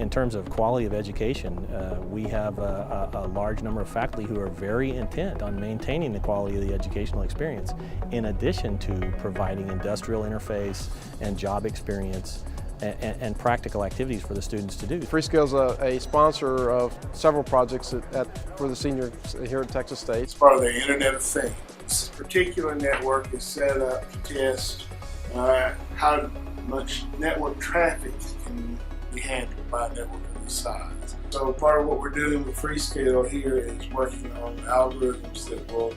In terms of quality of education, we have a large number of faculty who are very intent on maintaining the quality of the educational experience, in addition to providing industrial interface and job experience and practical activities for the students to do. Freescale is a sponsor of several projects for the seniors here at Texas State. It's part of the Internet of Things. This particular network is set up to test how much network traffic can be handled by a network of this size. So part of what we're doing with Freescale here is working on algorithms that will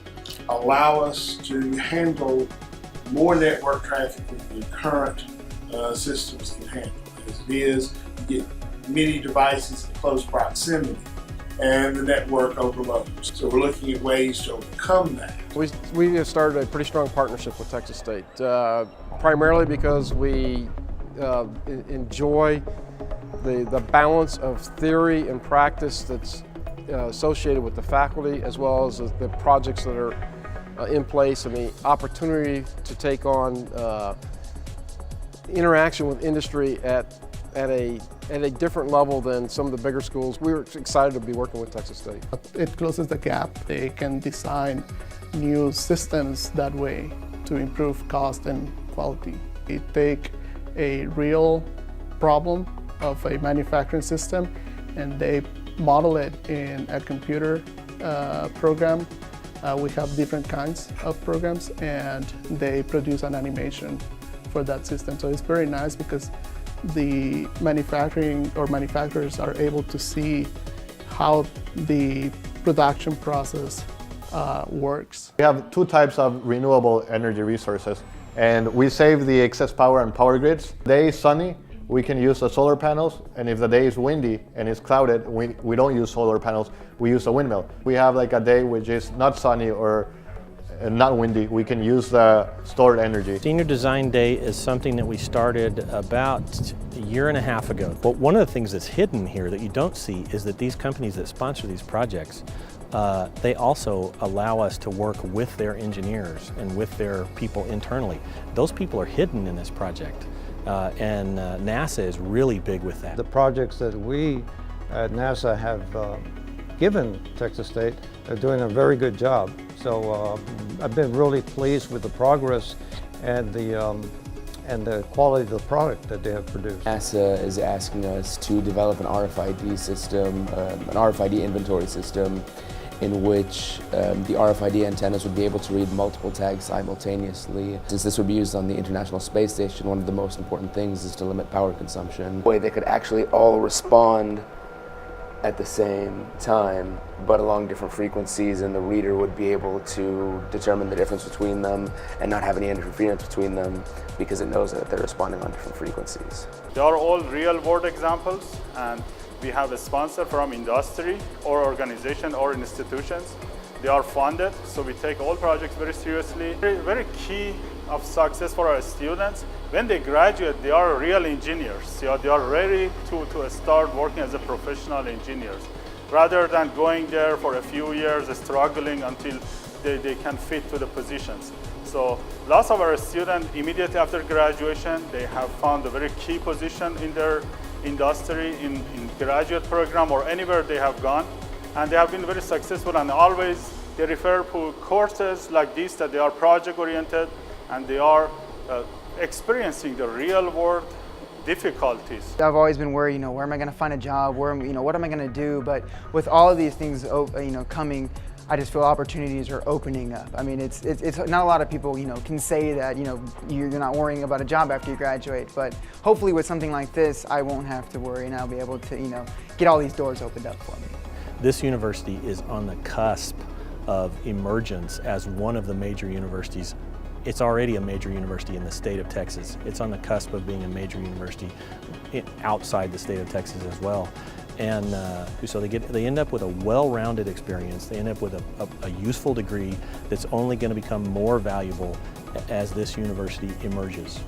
allow us to handle more network traffic than the current systems can handle. As it is, you get many devices in close proximity and the network overloads. So we're looking at ways to overcome that. We have started a pretty strong partnership with Texas State, primarily because we enjoy the balance of theory and practice that's associated with the faculty, as well as the projects that are in place, and the opportunity to take on interaction with industry at a different level than some of the bigger schools. We were excited to be working with Texas State. It closes the gap. They can design new systems that way to improve cost and quality. They take a real problem of a manufacturing system and they model it in a computer program. We have different kinds of programs and they produce an animation for that system. So it's very nice because the manufacturers are able to see how the production process works. We have two types of renewable energy resources, and we save the excess power on power grids. The day is sunny, we can use the solar panels, and if the day is windy and it's clouded, we don't use solar panels, we use a windmill. We have like a day which is not sunny or not windy, we can use the stored energy. Senior Design Day is something that we started about a year and a half ago. But one of the things that's hidden here that you don't see is that these companies that sponsor these projects, they also allow us to work with their engineers and with their people internally. Those people are hidden in this project, and NASA is really big with that. The projects that we at NASA have given Texas State are doing a very good job. So I've been really pleased with the progress and the quality of the product that they have produced. NASA is asking us to develop an RFID system, an RFID inventory system, in which the RFID antennas would be able to read multiple tags simultaneously. Since this would be used on the International Space Station, one of the most important things is to limit power consumption. The way they could actually all respond at the same time, but along different frequencies, and the reader would be able to determine the difference between them and not have any interference between them because it knows that they're responding on different frequencies. They are all real-world examples, and we have a sponsor from industry or organization or institutions. They are funded, so we take all projects very seriously. Very key of success for our students. When they graduate, they are real engineers. They are ready to start working as a professional engineers, rather than going there for a few years, struggling until they can fit to the positions. So lots of our students, immediately after graduation, they have found a very key position in their industry, in graduate program or anywhere they have gone. And they have been very successful, and always they refer to courses like this that they are project-oriented and they are experiencing the real-world difficulties. I've always been worried, where am I going to find a job? What am I going to do? But with all of these things, coming, I just feel opportunities are opening up. I mean, it's not a lot of people, can say that, you're not worrying about a job after you graduate. But hopefully, with something like this, I won't have to worry, and I'll be able to, get all these doors opened up for me. This university is on the cusp of emergence as one of the major universities. It's already a major university in the state of Texas. It's on the cusp of being a major university outside the state of Texas as well. And so they end up with a well-rounded experience. They end up with a useful degree that's only going to become more valuable as this university emerges.